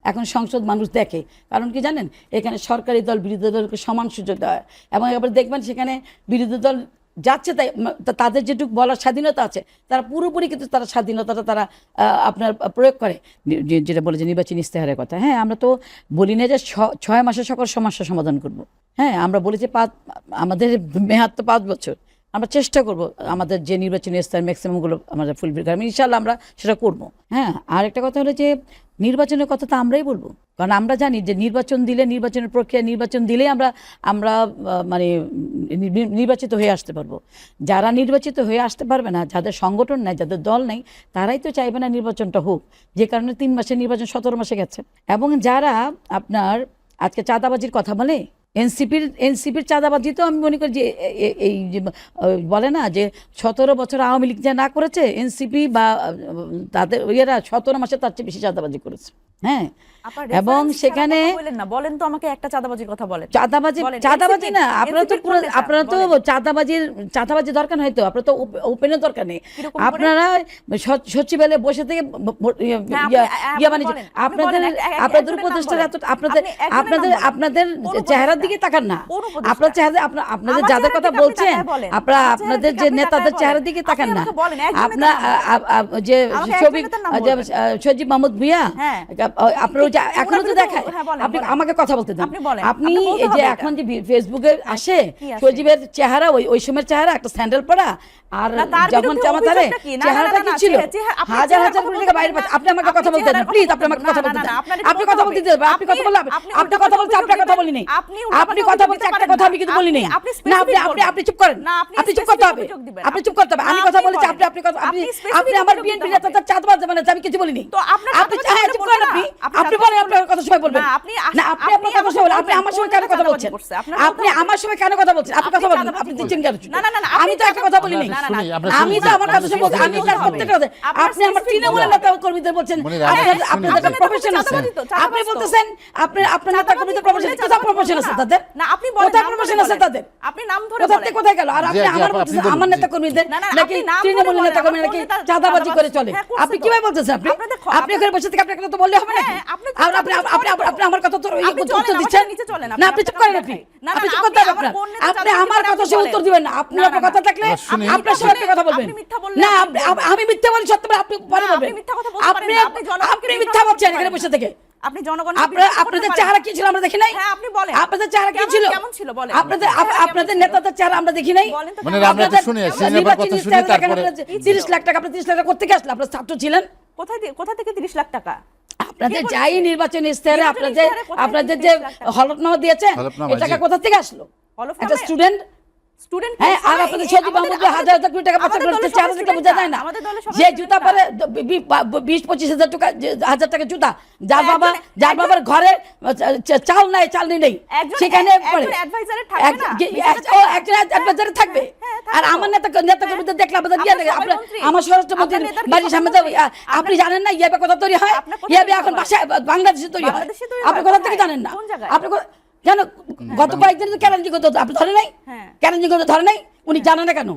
এখন সংসদ মানুষ দেখে, কারণ কি জানেন, এখানে সরকারি দল বিরোধী দলকে সমান সুযোগ দেওয়া হয়, এবং এবার দেখবেন সেখানে বিরোধী দল যাচ্ছে, তাই তাদের যেটুকু বলার স্বাধীনতা আছে তারা পুরোপুরি কিন্তু তারা স্বাধীনতাটা তারা আপনার প্রয়োগ করে। যেটা বলে যে নির্বাচনী ইশতেহারের কথা, হ্যাঁ আমরা তো বলি না যে 6 মাসে সকল সমস্যা সমাধান করব, হ্যাঁ আমরা বলি যে আমাদের মেয়াদ তো 5 বছর, আমরা চেষ্টা করব আমাদের যে নির্বাচনী ইশতেহার ম্যাক্সিমামগুলো আমরা ফুলফিল করার, ইনশাআল্লাহ আমরা সেটা করব। হ্যাঁ, আর একটা কথা হলো যে নির্বাচনের কথা তো আমরাই বলবো, কারণ আমরা জানি যে নির্বাচন দিলে, নির্বাচনের প্রক্রিয়া নির্বাচন দিলেই আমরা মানে নির্বাচিত হয়ে আসতে পারবো। যারা নির্বাচিত হয়ে আসতে পারবে না, যাদের সংগঠন নাই, যাদের দল নেই, তারাই তো চাইবে না নির্বাচনটা হোক, যে কারণে 3 মাসের নির্বাচন 17 মাসে গেছে। এবং যারা আপনার আজকে চাঁদাবাজির কথা বলে, এনসিপির চাঁদাবাজি তো আমি মনে করি যে এই যে বলে না যে 17 বছর আওয়ামী লীগ যা না করেছে, এনসিপি বা তাদের এরা 17 মাসে তার চেয়ে বেশি চাঁদাবাজি করেছে। হ্যাঁ, এবং সেখানে বলেন তো আমাকে একটা চাঁদাবাজির কথা বলেন। চাঁদাবাজি না, আপনারা তো চাঁদাবাজি দরকার হয় তো, আপনারা তো ওপেনের দরকার নেই, আপনারা সচিবালয়ে বসে থেকে আপনাদের উপদেষ্টারা আপনাদের চেহারার দিকে তাকান না, আপনার চেহারা আপনাদের যাদের কথা বলছেন, আপনাদের যে নেতাদের চেহারার দিকে তাকান না, আপনার যে সজীব মাহমুদ ভুঁইয়া, আপনার এখনো তো দেখায়, আপনি আমাকে কথা বলতে দেন। আপনি এই যে এখন যে ফেসবুকে আসে সজীবের চেহারা, ওই সময়ের চেহারা, একটা স্যান্ডেল পরা, আর যখন জামা ধরে চেহারাটা কি ছিল, হাজার কোটি টাকা বাইরে পাচ্ছে। আপনি আমাকে কথা বলতে দেন প্লিজ, আপনি আমাকে কথা বলতে দেন। আপনি কথা বলতে দেন, আপনি কথা বললে আপনি কথা বলছেন, আপনার কথা বলি নাই, আপনি কথা বলছেন একটা কথা আমি কিন্তু বলি নাই। না, আপনি চুপ করেন, আপনি চুপ করতে হবে, আপনি চুপ করতে হবে। আমি কথা বলেছি, আপনি আমার বিএনপি নেতা চাঁদাবাজ মানে আমি কিছু বলিনি। আপনি চুপ করেন, আপনি বলেন, আপনার কথা সবাই বলবেন না, আপনি আপনার কথা সবাই, আপনি আমার সঙ্গে কেন কথা বলছেন, আপনি আমার সঙ্গে কেন কথা বলছেন, আপনি কথা বলেন, আপনি দিচ্ছেন কেন? আমি তো একটা কথা বলি নাই, আমি তো আমার কথা শুনে বলছি, আমি তার প্রত্যেকটা কথা, আপনি আমার তৃণমূলের নেতা কর্মীদের বলছেন আপনাদের প্রফেশন আছে, আপনি বলতেছেন আপনার নেতা কর্মীদের প্রফেশন, কোথায় প্রফেশন আছে তাদের? না, আপনি কোথায় প্রফেশন আছে তাদের? আপনি নাম ধরে বলেন, কোথায় গেল? আর আপনি আমার নেতা কর্মীদের নাকি তৃণমূলের নেতা কর্মী নাকি চাঁদাবাজি করে চলে, আপনি কিভাবে বলতেছেন? আপনি এখানে বসে থেকে আপনার কথা তো বললে হবে না, আর আপনি আমার কথা তো উত্তর দিচ্ছেন না, আপনি চুপ করেন, আপনি চুপ করতে হবে, আপনি আমার কথা সে উত্তর দিবেন না, আপনি আপনার কথা থাকলে আপনার সঙ্গে কথা বলবেন না, আমি মিথ্যা বলি সত্য, আপনি পরে বলবেন, আপনি মিথ্যা বলছেন এখানে বসে থেকে। আপনি জনগণ, আপনাদের চেহারা কি ছিল আমরা দেখি নাই? হ্যাঁ, আপনি বলেন আপনাদের চেহারা কি ছিল, কেমন ছিল বলেন, আপনাদের নেতাদের চেহারা আমরা দেখি নাই? মানে আমরা তো শুনি সিনেমার কথা শুনি, তারপরে 30 লাখ টাকা, আপনি 30 লাখ টাকা করতে গেছলেন, আপনারা ছাত্র ছিলেন, কোথা থেকে 30 লাখ টাকা? আপনাদের যাই নির্বাচন ইশতেহারে আপনাদের যে হলফনামা দিয়েছেন, এই টাকা কোথা থেকে আসলো? একটা স্টুডেন্ট, হ্যাঁ, আর আপনাদের সজীব মাহমুদ হাজার কোটি টাকা খরচ করতে 4 টাকা বোঝা যায় না, যে জুতা পরে 20-25 হাজার টাকা জুতা, যার বাবার ঘরে চাল নেই, সেখানে একজন অ্যাডভাইজারে থাকবে। আর আমার নেতা কর্মীদের দেখলে আমার স্বরাষ্ট্রমন্ত্রী বাড়ির সামনে যাবে, আপনি জানেন না ইয়াবে কথা তৈরি হয়? ইয়াবে এখন বাংলাদেশে তৈরি হয়, আপনি কোথা থেকে জানেন না? আপনি কেন গত কয়েকদিন কেরানজি করতে আপনি ধরে নাই? কেরানজি করতে ধরে নাই, উনি জানেন না কেন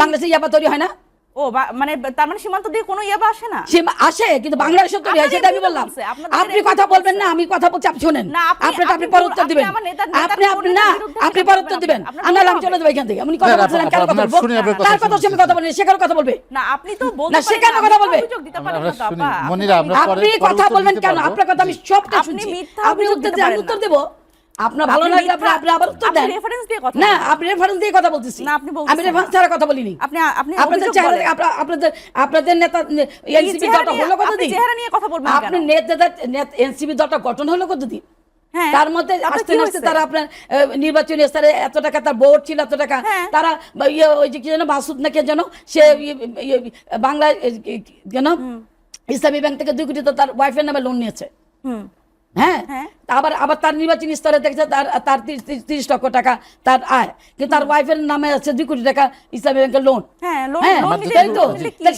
বাংলাদেশে ইয়াবা তৈরি হয় না? ও মানে তার মানে সীমান্ত দিয়ে কোনো ইয়াবা আসে না? আসে, কিন্তু বাংলাদেশে তৈরি হয়, সেটা আমি বললাম। আপনি কথা বলবেন না, আমি কথা বলছি, আপনি শুনেন, আপনি পরে উত্তর দিবেন, আপনি পরে উত্তর দিবেন, আনাল আমি চলে যাবো এখান থেকে। আপনি কথা বলছেন, কেন কথা বলবো? তার কথা শুনে কথা বলেন, সেখানে কথা বলবে না, আপনি তো বলতে না, সেখানে কথা বলবে। আপনি কথা বলবেন কেন? আপনার কথা আমি সবটা শুনছি, আপনি উত্তর দেন, আমি উত্তর দেবো। আপনার ভালো লাগলে আপনি আবার উত্তর দেন না, আপনি রেফারেন্স দিয়ে কথা বলতেছি, আমি রেফারেন্স ছাড়া কথা বলিনি। আপনাদের নেতা এনসিপি দলটা হলো কতদিন? আপনি এনসিপি দলটা গঠন হলো কতদিন? তার মধ্যে আস্তে আস্তে তারা আপনার নির্বাচনী স্তরে এত টাকা, তার বোর্ড ছিল এত টাকা, তারা ওই যে কি যেন মাসুদ নাকি যেন, সে বাংলা যেন ইসলামী ব্যাংক থেকে 2 কোটি তো তার ওয়াইফের নামে লোন নিয়েছে। হ্যাঁ, আবার তার নির্বাচনী স্তরে দেখছে তার 30 লক্ষ টাকা তার আয়, কিন্তু তার ওয়াইফের নামে আছে 2 কোটি টাকা ইসলামী ব্যাংকের লোন। হ্যাঁ, তাই তো,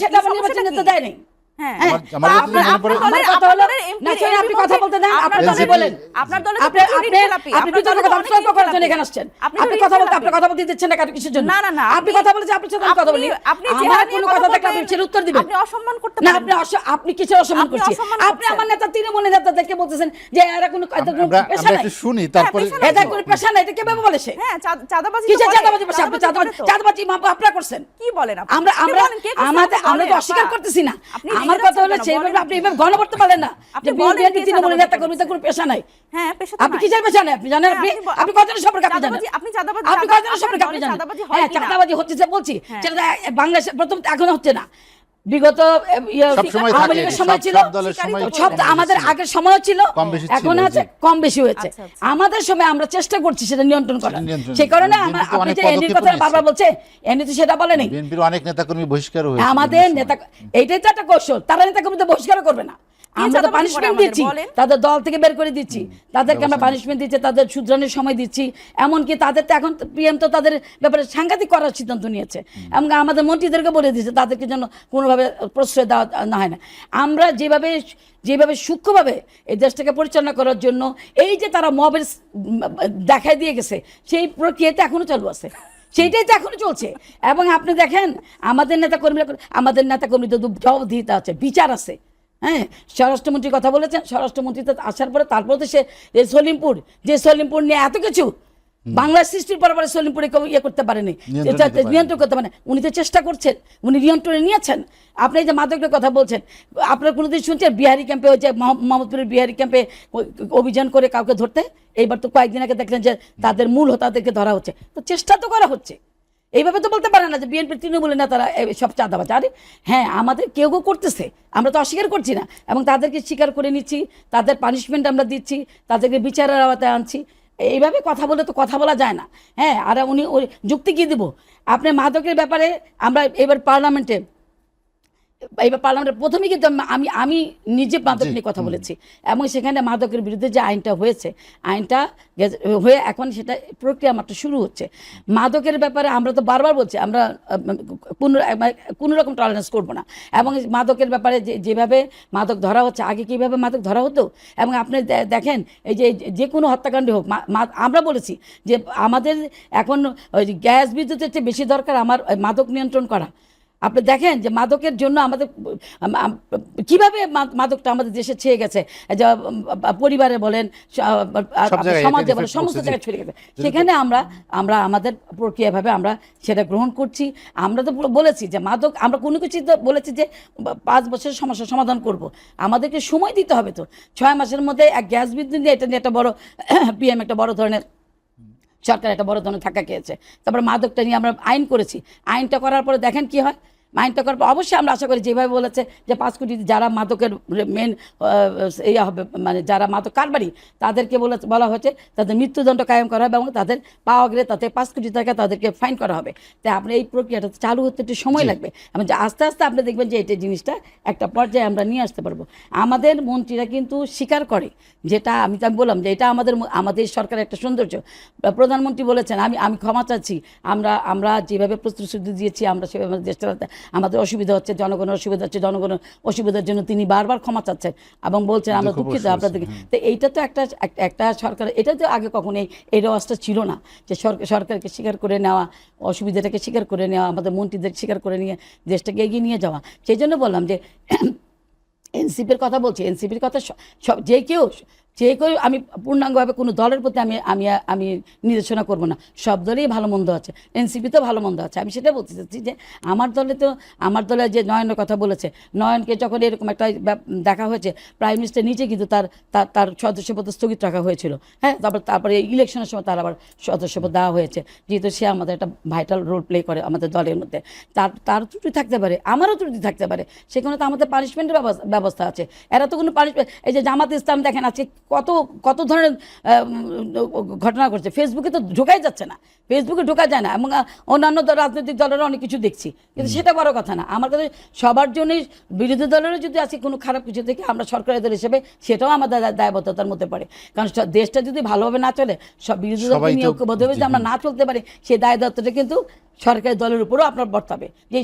সেটা আবার নির্বাচনী নেতা দেয় নাই। হ্যাঁ। আমার আপনি- মনে পড়ে- আপনার দলের- কথা হলো- আপনার MP না, শোনেন, আপনি কথা বলতে দেন, আপনার আপনার দলের- দলে বলেন। আপনার দলে তো আপনি প্রচুর আপনি ঋণখেলাপি। আপনি আপনার বিতর্ক দলে তো কথা অনেক বিতর্ক করার জন্য ঋণখেলাপি। এখানে আসছেন। আপনি তো আপনি কথা বলতে ঋণখেলাপি। আপনি কথা বলতে দিচ্ছেন না কারো কিছুর জন্য। না, না, না, আপনি আপনি- কথা বলেছেন, আপনি সাথে কথা বলি। আপনি আমার চেহারা নিয়ে কোনো কথা কথা থাকলে আপনি বলবেন, সেটা উত্তর দিবেন। আপনি অসম্মান করতে না, পারেন আপনি আপনি কিসের অসম্মান আপনি করছেন? অসম্মান আপনি করছেন। আমার নেতা তৃণমূলের নেতাদেরকে বলতেছেন যে এরা কোনো এদের কোনো আমরা পেশা আমরা নাই। একটু শুনি, তারপরে পেশা নাই। এদের কোনো পেশা নাই, এটা কিভাবে বলে সে? হ্যাঁ, চাঁদাবাজি তো কিসের করে। চাঁদাবাজি করছে? আপনি চাঁদাবাজি করে তো। চাঁদাবাজি আপনারা করছেন। কি বলেন আপনি? আমরা আপনি আমরা বলেন, কে করছে? আমাদের আপনি আমরা তো বলেন, অস্বীকার আপা। করতেছি না। আপনি আমার রেগে কথা হলো যাচ্ছেন কেন? সেইভাবে বলেন আপনি কি? এভাবে গণ করতে পারলেন না আপনি যে বলেন বিএনপি কে তৃণমূলের চাঁদাবাজি নেতা কর্মীদের কোনো পেশা নাই। হ্যাঁ, পেশা তো আপনি নাই। কিসের পেশা নেই? আপনি জানেন? হ্যাঁ, আপনি আপনি- আপনি কতজন সম্পর্কে আপনি জানেন? চাঁদাবাজি- আপনি চাঁদাবাজি- আপনি চাঁদা- কতজন সম্পর্কে আপনি আপনার জানেন? চাঁদাবাজি হয় হ্যাঁ, কিনা? চাঁদাবাজি হচ্ছে যে বলছি হ্যাঁ। সেটা বাংলাদেশে প্রথম এখন হচ্ছে না। বিগত সবসময় আওয়ামী থাকে, লীগের সময় সব- ছিল, সব দলের সময় সব কম বেশি আমাদের ছিল। আগের সময় ছিল, কম বেশি ছিল, এখন আছে জি। কম বেশি হয়েছে। আচ্ছা, আচ্ছা। আমাদের সময় আমরা চেষ্টা করছি সেটা নিয়ন্ত্রণ করার। সেটা নিয়ন্ত্রণ। সেই কারণে বিএনপি তো আপনি অনেক যে এনডির পদক্ষেপ কথা নিয়েছে। বারবার বলছে, এনডি তো সেটা বলেনি। বিএনপির অনেক নেতাকর্মী বহিষ্কার হয়েছে আমাদের বিভিন্ন নেতা সময়। এইটাই তো একটা কৌশল, তারা নেতা কর্মীদের বহিষ্কার করবে না। আমরা তো চাঁদাবাজি করে পানিশমেন্ট আমাদের দিচ্ছি, বলেন? তাদের দল থেকে বের করে দিচ্ছি, তাদেরকে আমরা পানিশমেন্ট দিচ্ছি, তাদের শুধরানোর সময় দিচ্ছি। এমনকি তাদের তো এখন পিএম তো তাদের ব্যাপারে সাংঘাতিক করার সিদ্ধান্ত নিয়েছে, এবং আমাদের মন্ত্রীদেরকে বলে দিয়েছে তাদেরকে যেন কোনোভাবে প্রশ্রয় দেওয়া না হয় না। আমরা যেভাবে সূক্ষ্মভাবে এই দেশটাকে পরিচালনা করার জন্য এই যে তারা মবের দেখায় দিয়ে গেছে, সেই প্রক্রিয়াতে এখনো চালু আছে, সেইটাই তো এখনো চলছে। এবং আপনি দেখেন আমাদের নেতাকর্মীদের জবাবদিহিতা আছে, বিচার আছে। হ্যাঁ, স্বরাষ্ট্রমন্ত্রী কথা বলেছেন, স্বরাষ্ট্রমন্ত্রী তো আসার পরে তারপর তো সে এই সলিমপুর নিয়ে এত কিছু বাংলার সৃষ্টির পরে সলিমপুরে কেউ ইয়ে করতে পারেনি, নিয়ন্ত্রণ করতে পারেনি। উনি তো চেষ্টা করছেন, উনি নিয়ন্ত্রণে নিয়েছেন। আপনি এই যে মাদকের কথা বলছেন, আপনারা কোনোদিন শুনছেন বিহারি ক্যাম্পে, ওই যে মোহাম্মদপুরের বিহারি ক্যাম্পে অভিযান করে কাউকে ধরতে? এইবার তো কয়েকদিন আগে দেখলেন যে তাদের মূল হোতাদেরকে ধরা হচ্ছে। তো চেষ্টা তো করা হচ্ছে। এইভাবে তো বলতে পারে না যে বিএনপি তৃণমূলের নেতারা সব চাঁদাবাজ। আরে হ্যাঁ, আমাদের কেউ করতেছে, আমরা তো অস্বীকার করছি না, এবং তাদেরকে স্বীকার করে নিচ্ছি, তাদের পানিশমেন্ট আমরা দিচ্ছি, তাদেরকে বিচারের আওতায় আনছি। এইভাবে কথা বলে তো কথা বলা যায় না। হ্যাঁ, আর উনি ওই যুক্তি কি দিব? আপনি মাদকের ব্যাপারে আমরা এবার পার্লামেন্টে প্রথমেই কিন্তু আমি নিজে মাদক নিয়ে কথা বলেছি, এবং সেখানে মাদকের বিরুদ্ধে যে আইনটা হয়েছে, আইনটা হয়ে এখন সেটা প্রক্রিয়া মাত্র শুরু হচ্ছে। মাদকের ব্যাপারে আমরা তো বারবার বলছি আমরা কোনো রকম টলারেন্স করবো না, এবং মাদকের ব্যাপারে যেভাবে মাদক ধরা হচ্ছে, আগে কীভাবে মাদক ধরা হতো, এবং আপনি দেখেন এই যে কোনো হত্যাকাণ্ড হোক, আমরা বলেছি যে আমাদের এখন ওই গ্যাস বিদ্যুতের চেয়ে বেশি দরকার আমার মাদক নিয়ন্ত্রণ করা। আপনি দেখেন যে মাদকের জন্য আমাদের কিভাবে মাদকটা আমাদের দেশে ছেয়ে গেছে, পরিবারে বলেন, সমাজে বলেন, সমস্ত জায়গায় ছড়িয়ে গেছে। সেখানে আমরা আমাদের প্রক্রিয়াভাবে আমরা সেটা গ্রহণ করছি। আমরা তো বলেছি যে মাদক, আমরা কোনো কিছু তো বলেছি যে 5 বছরের সমস্যার সমাধান করব। আমাদেরকে সময় দিতে হবে। তো 6 মাসের মধ্যে এক গ্যাস বিদ্যুৎ দিয়ে এটা নিয়ে একটা বড় পিএম একটা বড় ধরনের সরকার একটা বড় ধরনের ধাক্কা খেয়েছে। তারপরে মাদকটা নিয়ে আমরা আইন করেছি। আইনটা করার পরে দেখেন কি হয়। আইনটা করার পর অবশ্যই আমরা আশা করি যেভাবে বলেছে যে 5 কোটি যারা মাদকের মেন হবে, মানে যারা মাদক কারবারি, তাদেরকে বলা হয়েছে তাদের মৃত্যুদণ্ড কায়েম করা হবে, এবং তাদের পাওয়া গেলে তাতে 5 কোটি টাকা তাদেরকে ফাইন করা হবে। তাই আপনি এই প্রক্রিয়াটা চালু হতে একটু সময় লাগবে, এবং আস্তে আস্তে আপনি দেখবেন যে এটা জিনিসটা একটা পর্যায়ে আমরা নিয়ে আসতে পারবো। আমাদের মন্ত্রীরা কিন্তু স্বীকার করে, যেটা আমি বললাম যে এটা আমাদের সরকারের একটা সৌন্দর্য। প্রধানমন্ত্রী বলেছেন আমি ক্ষমা চাচ্ছি, আমরা যেভাবে প্রতিশ্রুতি দিয়েছি আমরা সেভাবে দেশ চালাতে আমাদের অসুবিধা হচ্ছে, জনগণের অসুবিধা হচ্ছে, জনগণের অসুবিধার জন্য তিনি বারবার ক্ষমা চাচ্ছেন এবং বলছেন আমরা দুঃখিত আপনাদেরকে। তো এইটা তো একটা সরকার, এটা তো আগে কখনো এই রেওয়াজটা ছিল না যে সরকারকে স্বীকার করে নেওয়া, অসুবিধাটাকে স্বীকার করে নেওয়া, আমাদের মন্ত্রীদের স্বীকার করে নিয়ে দেশটাকে এগিয়ে নিয়ে যাওয়া। সেই জন্য বললাম যে এনসিপির কথা বলছি, এনসিপির কথা সব যে কেউ আমি পূর্ণাঙ্গভাবে কোনো দলের প্রতি আমি নির্দেশনা করব না। সব দলেই ভালো মন্দ আছে, এনসিপিতেও ভালো মন্দ আছে। আমি সেটা বলতে চাচ্ছি যে আমার দলে যে নয়নের কথা বলেছে, নয়নকে যখন এরকম একটা দেখা হয়েছে, প্রাইম মিনিস্টার নিচে কিন্তু তার সদস্যপদ স্থগিত রাখা হয়েছিল। হ্যাঁ, তারপরে ইলেকশনের সময় তার আবার সদস্যপদ দেওয়া হয়েছে, যেহেতু সে আমাদের একটা ভাইটাল রোল প্লে করে আমাদের দলের মধ্যে। তার ত্রুটি থাকতে পারে, আমারও ত্রুটি থাকতে পারে, সেখানে তো আমাদের পানিশমেন্টের ব্যবস্থা আছে। এরা তো কোনো পানিশমেন্ট, এই যে জামাত ইসলাম দেখেন আজকে কত ধরনের ঘটনা ঘটছে, ফেসবুকে তো ঢোকাই যাচ্ছে না, ফেসবুকে ঢোকা যায় না, এবং অন্যান্য রাজনৈতিক দলেরও অনেক কিছু দেখছি, কিন্তু সেটা বড় কথা না। আমার কাছে সবার জন্যই, বিরোধী দলেরও যদি আজকে কোনো খারাপ কিছু দেখে আমরা সরকারি দল হিসেবে সেটাও আমাদের দায়বদ্ধতার মধ্যে পড়ে। কারণ দেশটা যদি ভালোভাবে না চলে, সব বিরোধী দলকে নিয়ে ঐক্যবদ্ধভাবে যদি আমরা না চলতে পারি, সেই দায়বদ্ধতা কিন্তু সরকারি দলের উপরও আপনার বর্তাবে। যে